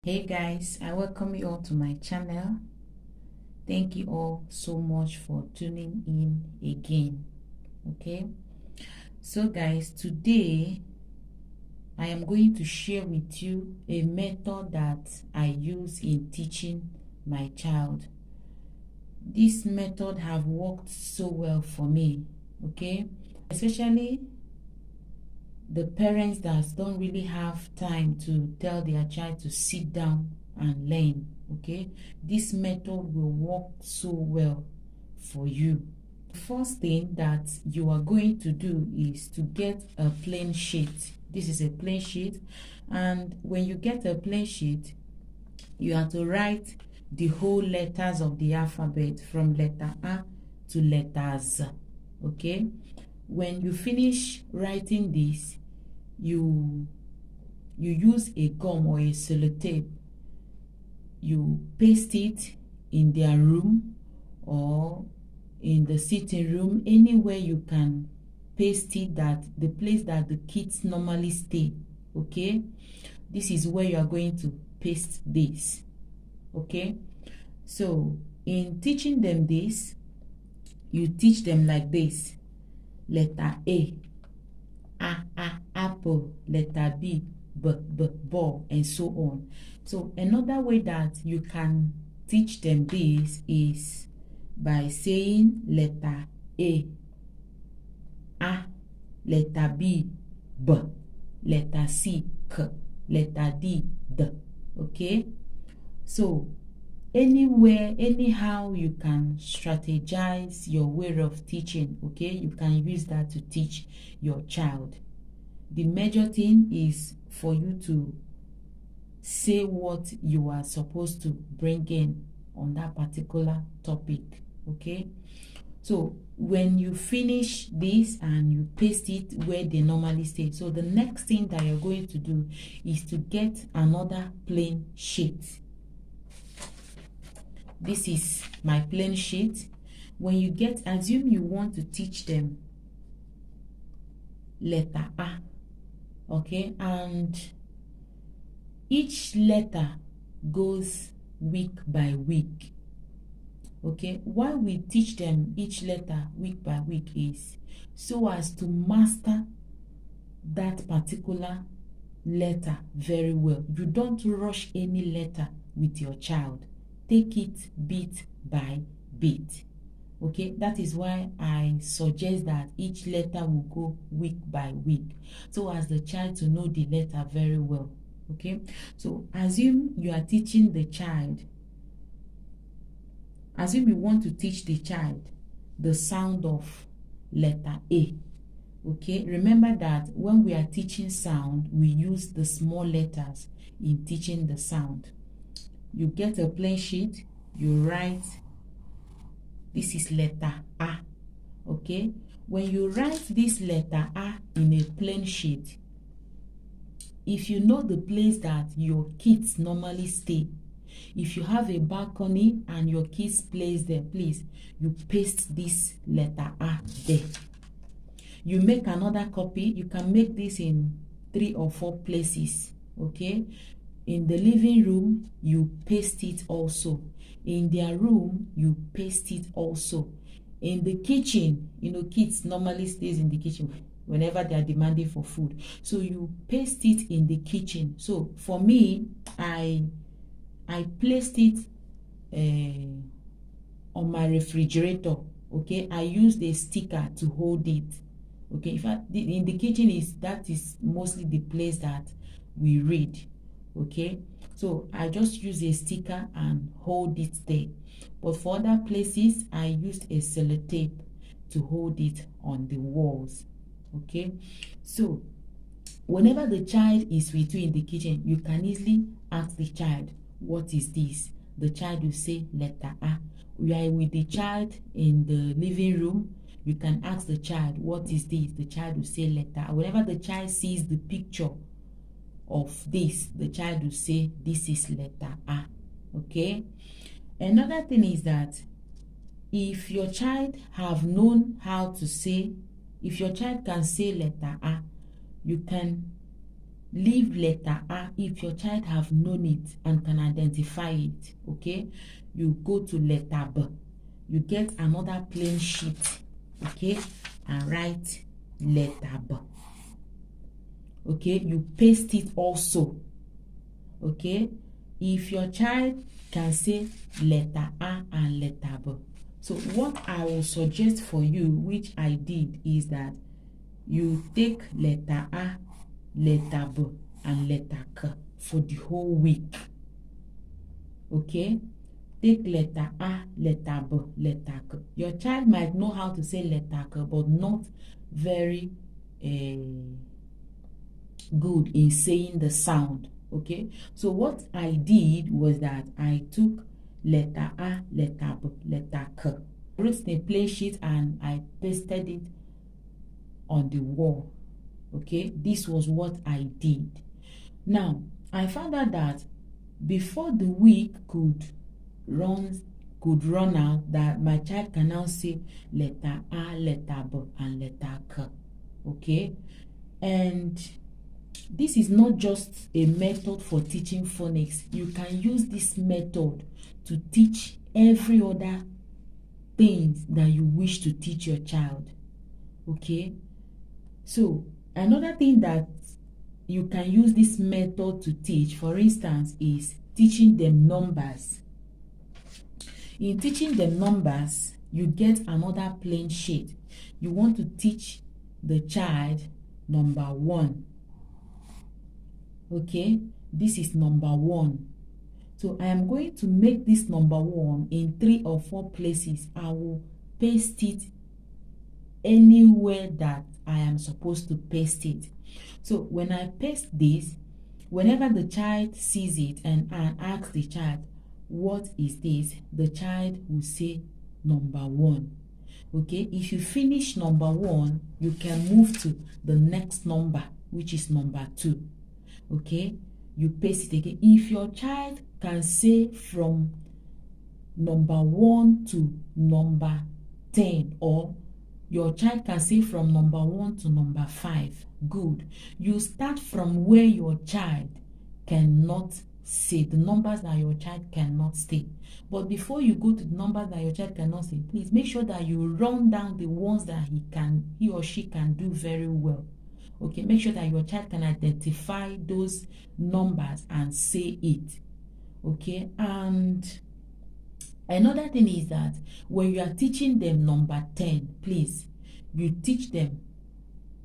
Hey guys, I welcome you all to my channel. Thank you all so much for tuning in again. Okay, so guys, today I am going to share with you a method that I use in teaching my child. This method have worked so well for me, okay, especially the parents that don't really have time to tell their child to sit down and learn. Okay, this method will work so well for you. The first thing that you are going to do is to get a plain sheet. This is a plain sheet, and when you get a plain sheet, you have to write the whole letters of the alphabet from letter A to letter Z. Okay, when you finish writing this, you use a gum or a sellotape, you paste it in their room or in the sitting room, anywhere you can paste it, that the place that the kids normally stay. Okay, this is where you are going to paste this. Okay, so in teaching them this, you teach them like this: letter A, apple, letter B, ball, and so on. So another way that you can teach them this is by saying letter A, letter B, letter C, letter D, okay? So anywhere, anyhow you can strategize your way of teaching, okay? You can use that to teach your child. The major thing is for you to say what you are supposed to bring in on that particular topic, okay? So when you finish this and you paste it where they normally stay, so the next thing that you're going to do is to get another plain sheet. This is my plain sheet. When you get, assume you want to teach them letter A, okay, and each letter goes week by week. Okay, why we teach them each letter week by week is so as to master that particular letter very well. You don't rush any letter with your child. Take it bit by bit. Okay, that is why I suggest that each letter will go week by week, so as the child to know the letter very well. Okay, so assume you are teaching the child, assume you want to teach the child the sound of letter A. Okay, remember that when we are teaching sound, we use the small letters in teaching the sound. You get a plain sheet, you write, this is letter A. Okay, when you write this letter A in a plain sheet, if you know the place that your kids normally stay, if you have a balcony and your kids place there, please, you paste this letter A there. You make another copy. You can make this in 3 or 4 places. Okay, in the living room, you paste it also. In their room, you paste it also. In the kitchen, you know, kids normally stays in the kitchen whenever they are demanding for food, so you paste it in the kitchen. So for me, I placed it on my refrigerator. Okay, I used a sticker to hold it. Okay, in fact, in the kitchen that is mostly the place that we read. Okay, so I just use a sticker and hold it there. But for other places, I used a sellotape to hold it on the walls. Okay, so whenever the child is with you in the kitchen, you can easily ask the child, what is this? The child will say letter A. We are with the child in the living room, you can ask the child, what is this? The child will say letter A. Whenever the child sees the picture of this, the child will say, this is letter A. Okay, another thing is that if your child have known how to say, if your child can say letter A, you can leave letter A if your child have known it and can identify it. Okay, you go to letter B. You get another plain sheet, okay, and write letter B. Okay, you paste it also. Okay, if your child can say letter A and letter B. So what I will suggest for you, which I did, is that you take letter A, letter B, and letter K for the whole week. Okay, take letter A, letter B, letter K. Your child might know how to say letter K, but not very good in saying the sound. Okay, so what I did was that I took letter A, letter B, letter K. I wrote in a plain sheet and I pasted it on the wall. Okay, this was what I did. Now I found out that before the week could run out, that my child can now say letter A, letter B, and letter K. Okay, and this is not just a method for teaching phonics. You can use this method to teach every other things that you wish to teach your child. Okay, so another thing that you can use this method to teach, for instance, is teaching them numbers. In teaching them numbers, you get another plain sheet. You want to teach the child number 1. Okay, this is number 1. So I am going to make this number 1 in 3 or 4 places. I will paste it anywhere that I am supposed to paste it. So when I paste this, whenever the child sees it and asks the child, what is this? The child will say number 1. Okay, if you finish number 1, you can move to the next number, which is number 2. Okay, you paste it again. If your child can say from number 1 to number 10, or your child can say from number 1 to number 5, good. You start from where your child cannot say, the numbers that your child cannot say. But before you go to the numbers that your child cannot say, please make sure that you run down the ones that he or she can do very well. Okay, make sure that your child can identify those numbers and say it. Okay, and another thing is that when you are teaching them number 10, please, you teach them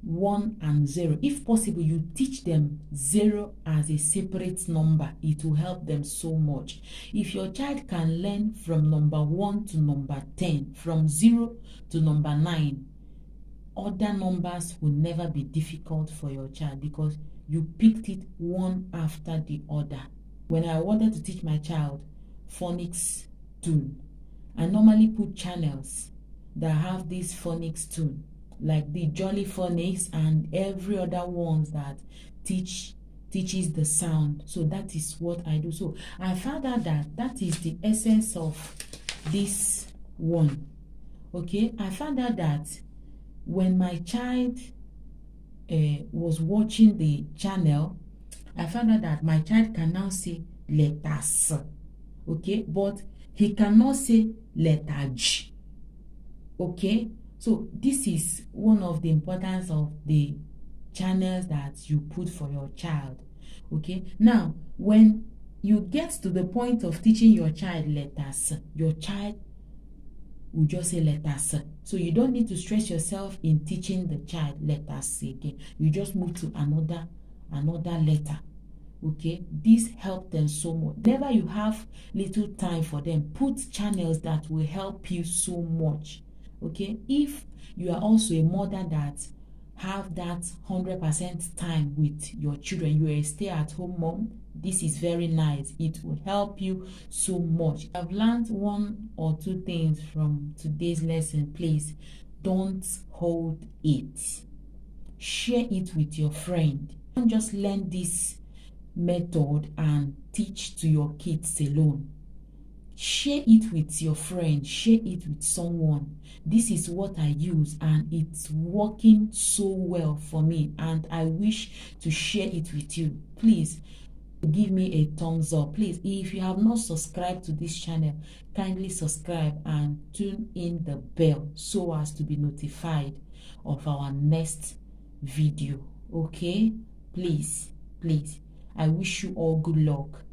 1 and 0. If possible, you teach them 0 as a separate number. It will help them so much. If your child can learn from number 1 to number 10, from 0 to number 9, other numbers will never be difficult for your child because you picked it one after the other. When I wanted to teach my child phonics tune, I normally put channels that have this phonics tune, like the Jolly Phonics and every other ones that teaches the sound. So that is what I do. So I found out that is the essence of this one. Okay, I found out that when my child was watching the channel, I found out that my child can now say letter S. Okay, but he cannot say letter G. Okay, so this is one of the importance of the channels that you put for your child. Okay, now when you get to the point of teaching your child letters, your child will just say letters. So you don't need to stress yourself in teaching the child letters again. You just move to another letter. Okay, this helps them so much. Whenever you have little time for them, put channels that will help you so much. Okay, if you are also a mother that have that 100% time with your children, you are a stay-at-home mom, this is very nice. It will help you so much. I've learned 1 or 2 things from today's lesson. Please don't hold it. Share it with your friend. Don't just learn this method and teach to your kids alone. share it with your friend, share it with someone. This is what I use and it's working so well for me, and I wish to share it with you. Please give me a thumbs up. Please, if you have not subscribed to this channel, kindly subscribe and tune in the bell so as to be notified of our next video. Okay, please, I wish you all good luck.